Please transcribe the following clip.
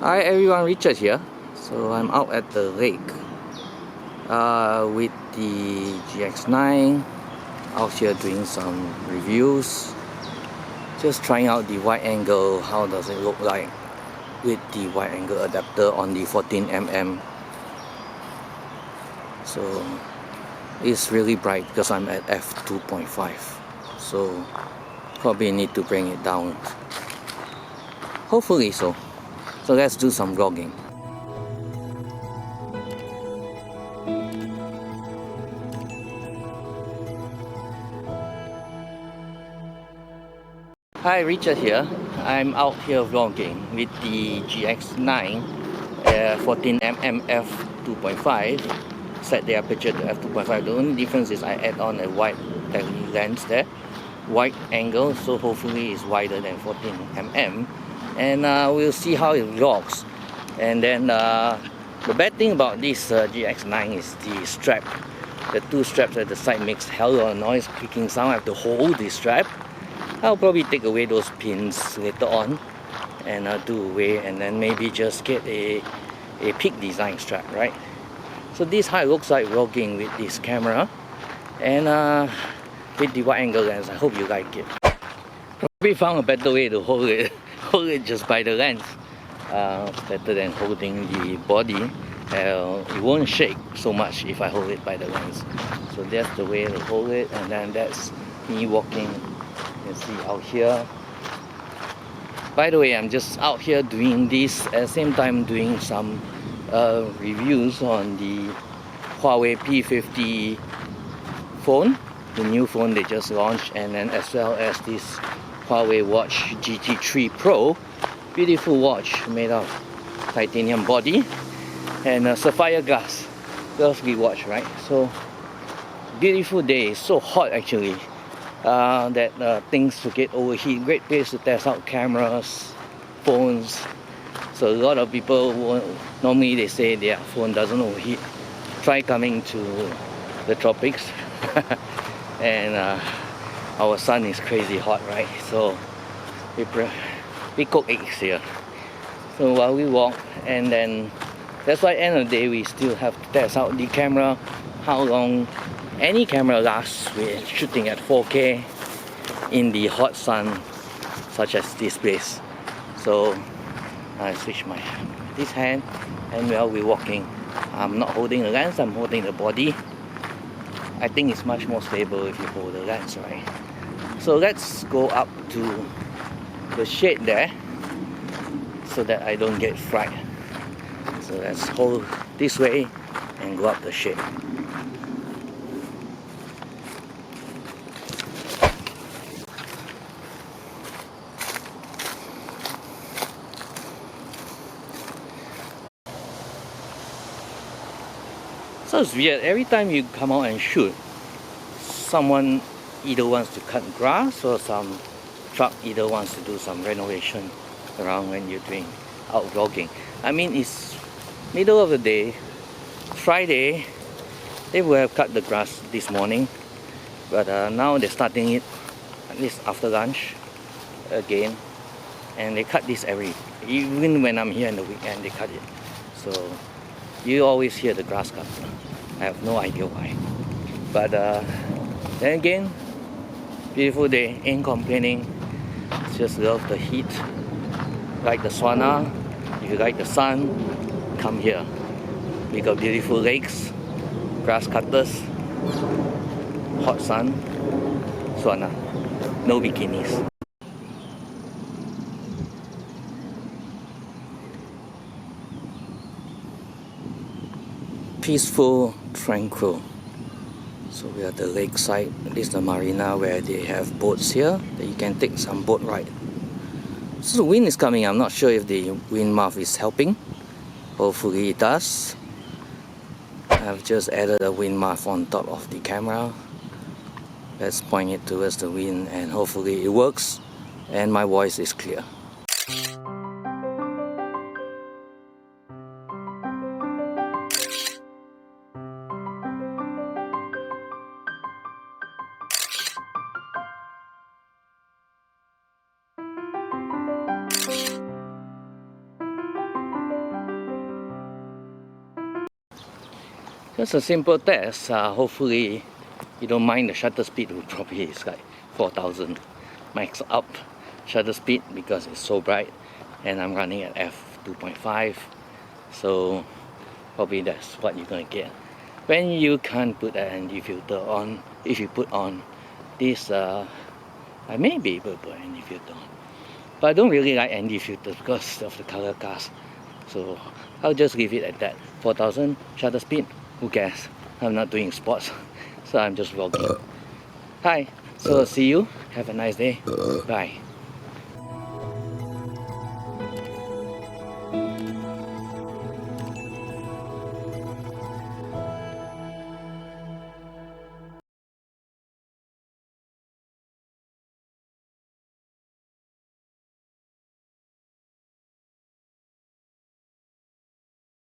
Hi everyone, Richard here. So I'm out at the lake with the GX9, out here doing some reviews, just trying out the wide angle, how does it look like with the wide angle adapter on the 14mm. So it's really bright because I'm at f2.5, so probably need to bring it down, hopefully so. So let's do some vlogging. Hi, Richard here. I'm out here vlogging with the GX9 14mm f2.5. Set the aperture to f2.5. The only difference is I add on a wide lens there, wide angle, so hopefully it's wider than 14mm, and we'll see how it vlogs. And then the bad thing about this GX9 is the strap. The two straps at the side makes hell of a noise, clicking sound. I have to hold the strap. I'll probably take away those pins later on and do away, and then maybe just get a peak design strap, right? So this is how it looks like vlogging with this camera and with the wide angle lens. I hope you like it. Probably found a better way to hold it, hold it just by the lens. Better than holding the body. It won't shake so much if I hold it by the lens. So that's the way to hold it, and then that's me walking. You can see out here. By the way, I'm just out here doing this at the same time doing some reviews on the Huawei P50 phone, the new phone they just launched, and then as well as this Huawei Watch GT3 Pro. Beautiful watch made of titanium body and sapphire glass. Lovely watch, right? So beautiful day. It's so hot actually that things to get overheat. Great place to test out cameras, phones. So a lot of people normally they say their phone doesn't overheat. Try coming to the tropics and our sun is crazy hot, right? So we cook eggs here. So while we walk, and then that's why at the end of the day we still have to test out the camera, how long any camera lasts with shooting at 4K in the hot sun such as this place. So I switch this hand, and while we're walking, I'm not holding the lens, I'm holding the body. I think it's much more stable if you hold the lens, right? So let's go up to the shade there so that I don't get fried. So let's hold this way and go up the shade. So it's weird, every time you come out and shoot, someone either wants to cut grass or some truck either wants to do some renovation around when you're doing out vlogging. I mean, it's middle of the day, Friday. They would have cut the grass this morning, but now they're starting it at least after lunch again, and they cut this even when I'm here in the weekend they cut it. So you always hear the grass cut. I have no idea why, but then again, beautiful day, ain't complaining. Just love the heat, like the sauna. If you like the sun, come here. We got beautiful lakes, grass cutters, hot sun, sauna, no bikinis. Peaceful, tranquil. So we are at the lakeside. This is the marina where they have boats here that you can take some boat ride. So the wind is coming. I'm not sure if the wind muff is helping. Hopefully it does. I've just added a wind muff on top of the camera. Let's point it towards the wind and hopefully it works and my voice is clear. Just a simple test. Hopefully you don't mind the shutter speed. Probably is like 4000 max up shutter speed because it's so bright, and I'm running at f2.5, so probably that's what you're gonna get when you can't put an ND filter on. If you put on this, I may be able to put an ND filter on, but I don't really like ND filters because of the color cast, so I'll just leave it at that. 4000 shutter speed, who cares? I'm not doing sports, so I'm just vlogging. Hi, so see you, have a nice day, bye.